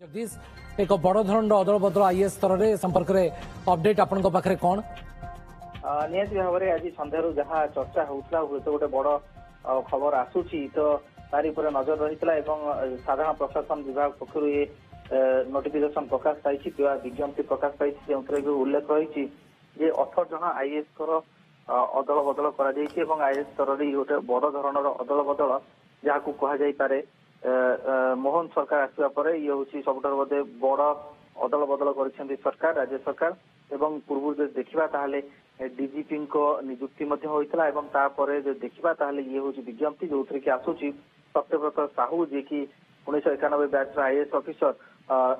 जगदीश एक बड़ धरण अदल बदल आईएएस स्तर में संपर्क में अपडेट आपण पाखे कौन निहती भाव में आज सन्धार जहाँ चर्चा होता हूँ तो गोटे बड़ खबर आसूची तो तारी पर नजर रही साधारण प्रशासन विभाग पक्षर ये नोटिफिकेशन प्रकाश पाई विज्ञप्ति प्रकाश पाई जो उल्लेख रही 18 जन आईएएस अदल बदल कर आईएएस स्तर में गोटे बड़ धरण अदल बदल जहाँ कहुपे मोहन सरकार आसवा पर ये हूँ सबुठ बोधे बड़ अदल बदल कर सरकार राज्य सरकार एवं पूर्व जो देखा ताले डीजीपी नियुक्ति होता है देखा ये हूँ विज्ञप्ति जो थी आसूची सत्यव्रत साहू जी की 1991 बैच आईएएस ऑफिसर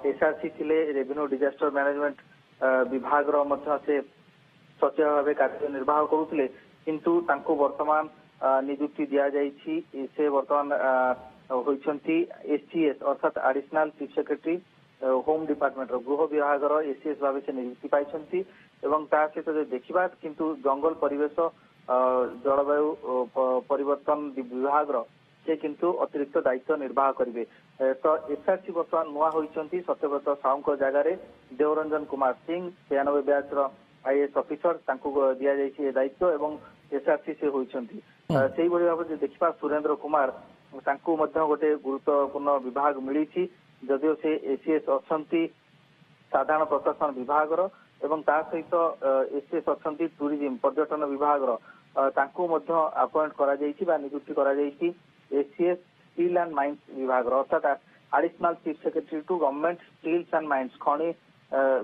एसआरसी थे रेवेन्यू डिजास्टर मैनेजमेंट विभाग से सचिव भाव कार्य निर्वाह करुले किंतु वर्तमान नियुक्ति दि जाइए से वर्तमान होती एससीएस अर्थात additional chief secretary home department गृह विभाग एससीएस भाव से नियुक्ति पाई सहित देखा किंतु जंगल परिवेश जलवायु परिवर्तन विभाग से किंतु अतिरिक्त दायित्व निर्वाह करेंगे तो एसआरसी बर्तमान नुआ होती सत्यव्रत साहू जगार Devranjan Kumar Singh 96 batch IAS officer दि जाइए दायित्व एवं एसआरसी से होती से भाव देखा सुरेंद्र कुमार गोटे गुरुत्वपूर्ण विभाग मिली जदिव से एसीएस अच्छा साधारण प्रशासन विभाग एवं ता सहित एसीएस अच्छा टूरिज्म पर्यटन विभाग अपॉइंट करा नियुक्ति करा एसीएस स्टील एंड माइंस विभाग अर्थात additional chief secretary to government steels and mines खनि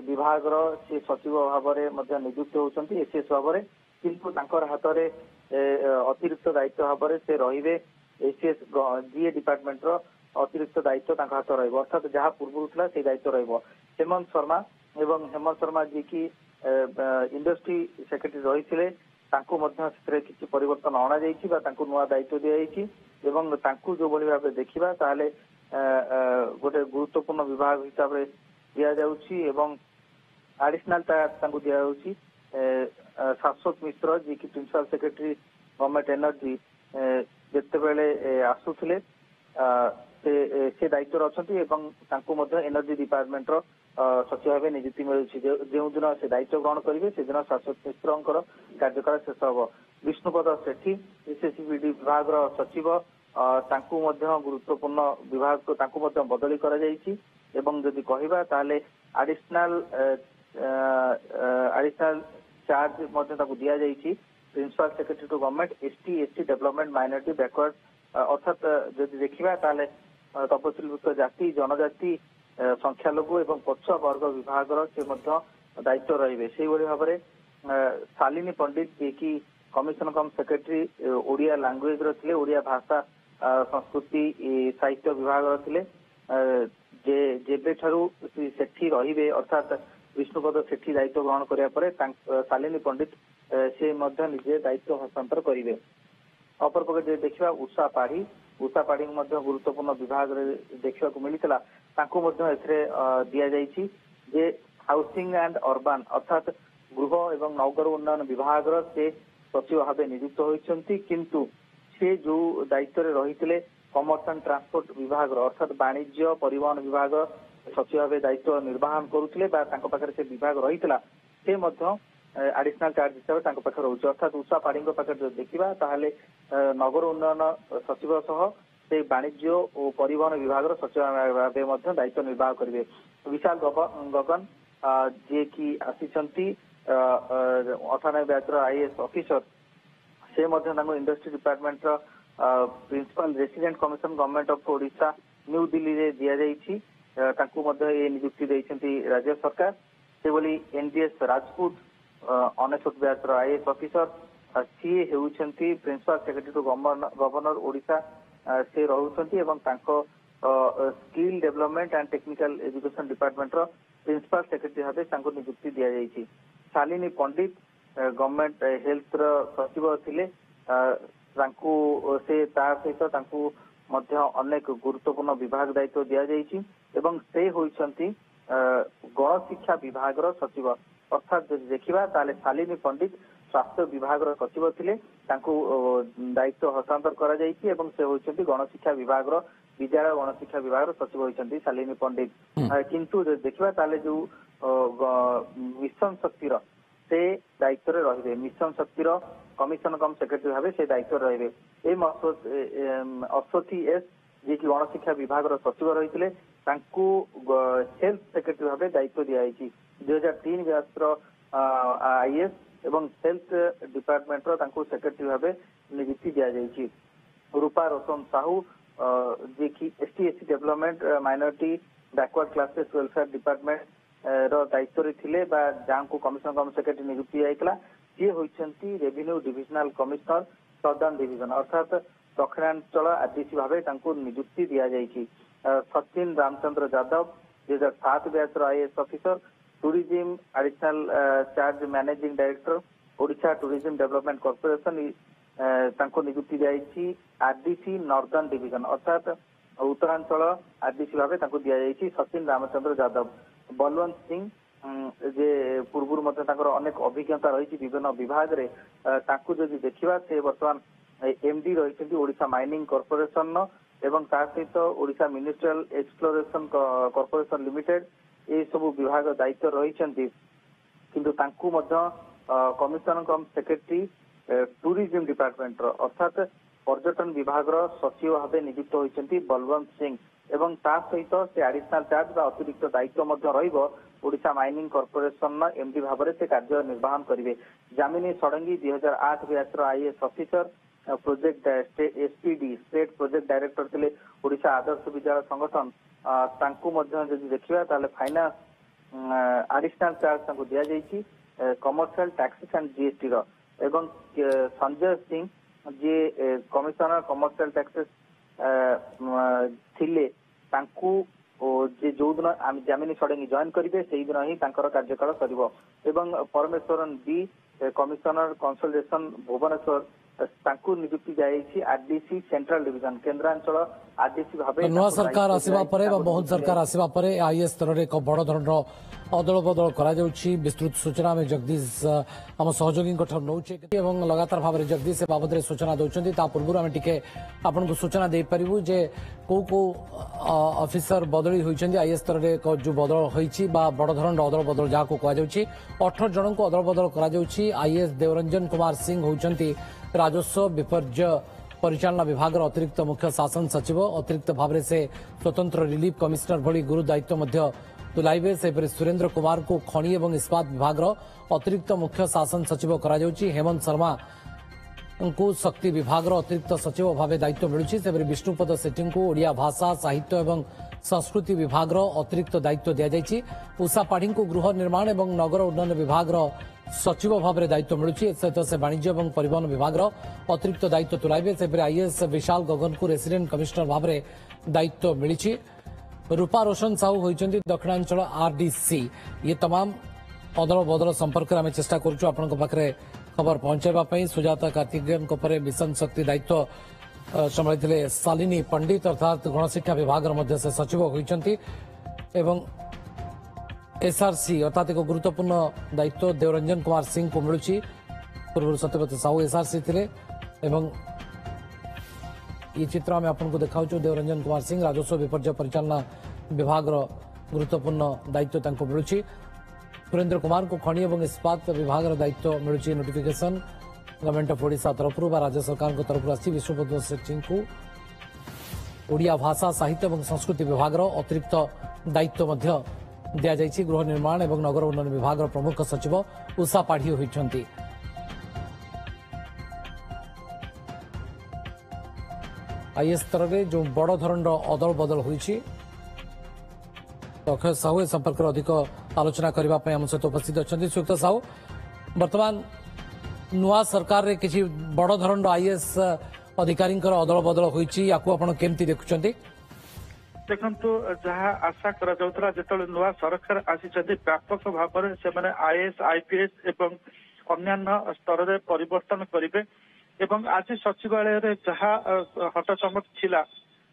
विभाग से सचिव भाव में नियुक्त होती एसीएस भाव में किंतु हाथ में अतिरिक्त दायित्व भाव से रे एसीएस जीए डिपार्टमेंट अतिरिक्त दायित्व हाथ रर्थात जहाँ पूर्व था से दायित्व हेमंत शर्मा एवं हेमंत शर्मा जी की इंडस्ट्री सेक्रेटरी रही किसी परिवर्तन अणा नुआ दायित्व दि जो भाव देखा ताले गोटे गुरुत्वपूर्ण विभाग हिसाब से दि एडिशनल दि शाश्वत मिश्र जी की प्रिंसिपल सेक्रेटरी गवर्नमेंट एनर्जी जिते आसुले से दायित्व अच्छा एनर्जी डिपार्टमेंट सचिव भाव नियुक्ति मिलूँ जो दिन से दायित्व ग्रहण करेंगे से दिन शाश्वत मिश्र कार्यकाल शेष हम विष्णुपद सेठी एसएससीबीडी विभाग सचिव गुरुत्वपूर्ण विभाग को बदली जदि कहवा ताले एडिशनल चार्ज दि जाइए principal secretary to government ST development minority backward अर्थात जदि देखा ताले तपसिलभुक्त जाति जनजाति संख्यालघु एवं पछुआ वर्ग विभाग से दायित्व रे से भाव में शालिनी पंडित जी की कमिशन कम सेक्रेटरी ओडिया लैंग्वेज रे ओडिया भाषा संस्कृति साहित्य विभाग थे जेबे सेठी रे अर्थात विष्णुपद सेठी दायित्व ग्रहण कराया शालिनी पंडित से निजे दायित्व हस्तांतर करेंगे अपरपक्षे देखा उषा पाढ़ी गुरुत्वपूर्ण विभाग देखा मिलता दि जाइए हाउसिंग एंड अर्बान अर्थात गृह एवं नगर उन्नयन विभाग से सचिव भाव नियुक्त होती किंतु से जो दायित्व रही कमर्स एंड ट्रांसपोर्ट विभाग अर्थात वाणिज्य परिवहन विभाग सचिव भाव दायित्व निर्वाहन करुले पाखे से विभाग रही से एडिशनल चार्ज हिसाब से पाखे रोचे अर्थात उषा पाढ़ी पाखे देखा ताले नगर उन्नयन सचिव सह से वाणिज्य और परिवहन विभाग सचिव भाव दायित्व निर्वाह करेंगे विशाल गगन जी की आसी 98 बैच आईएएस ऑफिसर से industry department principal resident commission government of Odisha new Delhi रे दि जाइए नियुक्ति देती राज्य सरकार से बोली NDS Rajput 99 batch IAS officer सी होती principal secretary to governor Odisha से रोचे skill development and technical education department principal secretary भाव नियुक्ति दि जाइए शालिनी पंडित गवर्नमेंट हेल्थ सचिव थे सहित अनेक गुरुत्वपूर्ण विभाग दायित्व दि जाइए से होती गणशिक्षा विभाग सचिव अर्थात देखा ताले शालिनी पंडित स्वास्थ्य विभाग सचिव थे दायित्व हस्तांतर कर से होती गणशिक्षा विभाग विद्यालय गणशिक्षा विभाग सचिव होती शालिनी पंडित किंतु देखा ताले जो मिशन शक्तिर से दायित्व रे मिशन शक्तिर कमिशन कम सेक्रेटरी भाव से दायित्व रे अश्वथी एस जी की गणशिक्षा विभाग सचिव रही हेल्थ सेक्रेटरी भाव दायित्व दी 2003 बैच आईएएस एवं हेल्थ डिपार्टमेंट सेक्रेटरी भाव नियुक्ति दी रूपा रोशन साहू जी की ST development minority backward classes welfare department दायित्व थे जहाँ को कमिशन कम सेक्रेटरी नियुक्ति जाइला सी होती revenue divisional commissioner southern division अर्थात दक्षिणांचल आरडीसी भाव नियुक्ति दि जाइए Sachin Ramchandra Yadav 2007 batch IAS officer tourism additional charge managing director Odisha tourism development corporation नियुक्ति दी आरडीसी नॉर्दर्न डिविजन अर्थात उत्तरांचल आरडीसी भाव दि सचिन रामचंद्र यादव बलवंत सिंह जे पूर्व अनेक अभिज्ञता रही विभिन्न विभाग रे जदि देखा से बर्तमान एमडी रही ओडिशा माइनिंग कॉर्पोरेशन एवं सहित Odisha ministerial exploration corporation limited ये सब विभाग दायित्व रही किंतु कमिशन कम सेक्रेटरी टूरिज्म डिपार्टमेंट अर्थात पर्यटन विभाग सचिव भाव नियुक्त होती बलवंत सिंह एवं सहित से एडिशनल चार्ज अतिरिक्त दायित्व ओडिशा माइनिंग कॉर्पोरेशन एमडी भाव से कार्य निर्वहन करेंगे Jamini Shadangi 2008 batch IAS officer project SPD state project director थे ओडिशा आदर्श विद्यालय संगठन जब देखा finance additional charge the commercial taxes and GST एवं Sanjay Singh ji commissioner commercial taxes थिले जे जो दिन जामिनी षडंगी जॉइन करेंगे से दिन ही कार्यकाल sir Parameswaran B commissioner consultation Bhubaneswar नियुक्ति दी RDC central division Kendranchal RDC भाव नुआ सरकार आसिबा परे बहुत सरकार आसिबा परे आईएएस स्तर रे एक बड़ धरणर अदल बदल करा जाउछि विस्तृत सूचना में जगदीश आम सहयोगी नौचे एवं लगातार भाव में जगदीश बाबद में सूचना दौरान ता पूर्व आम टे आपको सूचना दे पारू जे को ऑफिसर बदली होती आईएएस स्तर में जो बदल होती बड़ धरणर अदल बदल जहाँ को कहुच्छी 18 जन को अदल बदल कर आईएएस देवरंजन कुमार सिंह होती राजस्व विपर्य परिचालना विभाग अतिरिक्त मुख्य शासन सचिव अतिरिक्त भाव से स्वतंत्र रिलीफ कमिश्नर भली गुरु दायित्व तुलाइबे से सुरेंद्र कुमार को खनि एवं इस्पात विभाग अतिरिक्त मुख्य शासन सचिव हेमंत शर्मा को शक्ति विभाग अतिरिक्त सचिव भाव दायित्व मिलूची से विष्णुपद सेठी को ओडिया भाषा साहित्य एवं संस्कृति विभाग अतिरिक्त दायित्व दि जाइए उषा पाढ़ी को गृह निर्माण एवं नगर उन्नयन विभाग सचिव भाव में दायित्व मिलूची सहित से वाणिज्य एवं परिवहन विभाग अतिरिक्त दायित्व तुलाइबे से आईएएस विशाल गगन को रेसिडेंट कमिश्नर भाव में दायित्व मिली रूपा रोशन साहू होती दक्षिणांचल आरडीसी ये तमाम अदल बदल संपर्क में चेष्टा करें खबर पहुंचाई सुजाता कार्तिकेयन मिशन शक्ति दायित्व संभाली शालिनी पंडित अर्थात गणशिक्षा विभाग से सचिव होती एसआरसी अर्थात एक गुरुत्वपूर्ण दायित्व देवरंजन कुमार सिंह को मिलूची पूर्व सत्यव्रत साहू एसआरसी थे ये चित्र आम आपको देखा देवरंजन कुमार सिंह राजस्व विपर्य परिचालना विभाग गुरुत्वपूर्ण दायित्व मिलूची सुरेंद्र कुमार को खनि एवं इस्पात विभाग दायित्व मिलूची नोटिफिकेशन गवर्नमेंट ऑफ ओडिशा तरफ राज्य सरकार तरफ आसी विष्णुपद सेठी को ओडिया भाषा साहित्य एवं संस्कृति विभाग अतिरिक्त दायित्व दि जाइए गृह निर्माण एवं नगर उन्नयन विभाग प्रमुख सचिव उषा पाढ़ी होती आईएएस स्तर में जो बड़ धरणर अदल बदल होती अक्षय साहू ए संपर्क अधिक आलोचना करने आम सहित उपस्थित अच्छा सुयुक्त साहू बर्तमान नुआ सरकार रे किसी बड़ धरणर आईएएस अधिकारी अदल बदल होती केमती देखुं देखु जहाँ आशा कर नुआ सरकार आसी व्यापक भाव में से आईएएस आईपीएस एवं अन्य स्तर में परिवर्तन करेंगे एवं आज सचिवालय जहाँ हटचमक थिला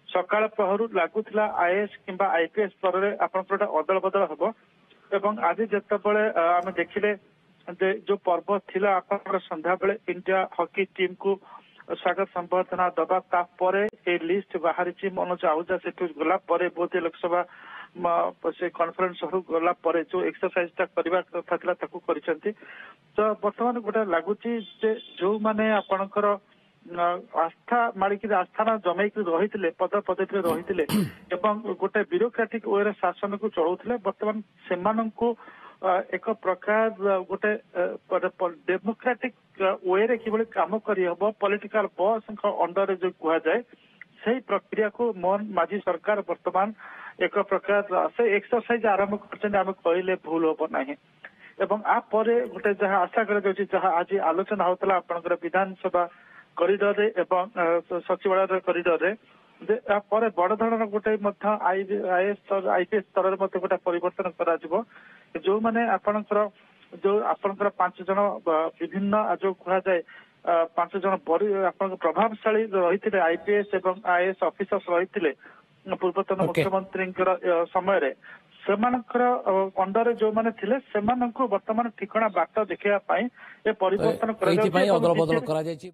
सकाळ प्रहरु लागुला आईएएस किंबा आईपीएस स्तर में आपंकर अदल बदल हम एवं आज जितेबाला आम देखिले जो पर्व थिला आपंकर संध्या बेले इंडिया हॉकी टीम को ସ୍ୱାଗତ ସମ୍ବର୍ଦ୍ଧନା ଦବା ତାପରେ ଏଇ ଲିଷ୍ଟ ବାହାରିଛି ମନୋଜ ଆହୁଜା ସେଠୁ ଗଲା ପରେ ବୋଧେ ଲୋକସଭା ସେ କନଫରେନ୍ସ ହଲ୍ ଗଲା ପରେ ଯୋଉ ଏକ୍ସରସାଇଜ ଟା କରିବା କଥା ଥିଲା ତାକୁ କରିଛନ୍ତି। ତ ବର୍ତ୍ତମାନ ଗୋଟେ ଲାଗୁଛି ଯେ ଯୋଉମାନେ ଆପଣଙ୍କର ଆସ୍ଥା ମାଳିକି ଆସ୍ଥାନ ଜମେଇକି ରହିଥିଲେ ପଦ ପଦବୀରେ ରହିଥିଲେ ଏବଂ ଗୋଟେ ବ୍ୟୁରୋକ୍ରାଟିକ ୱେରେ ଶାସନକୁ ଚଳଉଥିଲେ ବର୍ତ୍ତମାନ ସେମାନଙ୍କୁ ଏକ ପ୍ରକାର ଗୋଟେ ଡେମୋକ୍ରାଟିକ ୱେରେ କିଭଳି କାମ କରିହବ ପଲିଟିକାଲ ବସଙ୍କ ଅଣ୍ଡରରେ ଯୋଉ କୁହାଯାଏ ସେଇ ପ୍ରକ୍ରିୟାକୁ ମୋହନ ମାଝୀ ସରକାର ବର୍ତ୍ତମାନ ଏକ ପ୍ରକାର ସେ ଏକ୍ସରସାଇଜ ଆରମ୍ଭ କରିଛନ୍ତି ଆମେ କହିଲେ ଭୁଲ ହବ ନାହିଁ। ଏବଂ ଆ ପରେ ଗୋଟେ ଯାହା ଆଶା କରାଯାଉଛି ଯାହା ଆଜି ଆଲୋଚନା ହଉଥିଲା ଆପଣଙ୍କର ବିଧାନସଭା କରିଡରରେ ଏବଂ ସଚିବାଳୟ କରିଡରରେ ଯେ ପରେ ବଡ ଧରଣର ଗୋଟେ ମଧ୍ୟ ଆଇପିଏସ୍ ସ୍ତରରେ ମଧ୍ୟ ଗୋଟେ ପରିବର୍ତ୍ତନ କରାଯିବ ଯୋଉମାନେ ଆପଣଙ୍କର 5 ଜଣ ବିଭିନ୍ନ ଯୋଉ କୁହାଯାଏ 5 ଜଣ ଆପଣଙ୍କ ପ୍ରଭାବଶାଳୀ ରହିଥିଲେ ଆଇପିଏସ୍ ଏବଂ ଆଇଏଏସ୍ ଅଫିସର୍ସ ରହିଥିଲେ ପୂର୍ବତନ ମୁଖ୍ୟମନ୍ତ୍ରୀଙ୍କର ସମୟରେ ସେମାନଙ୍କର ଅଣ୍ଡରରେ ଯୋଉମାନେ ଥିଲେ ସେମାନଙ୍କୁ ବର୍ତ୍ତମାନ ଠିକଣା ବାଟ ଦେଖେଇବା ପାଇଁ ଏ ପରିବର୍ତ୍ତନ କରାଯାଉଛି।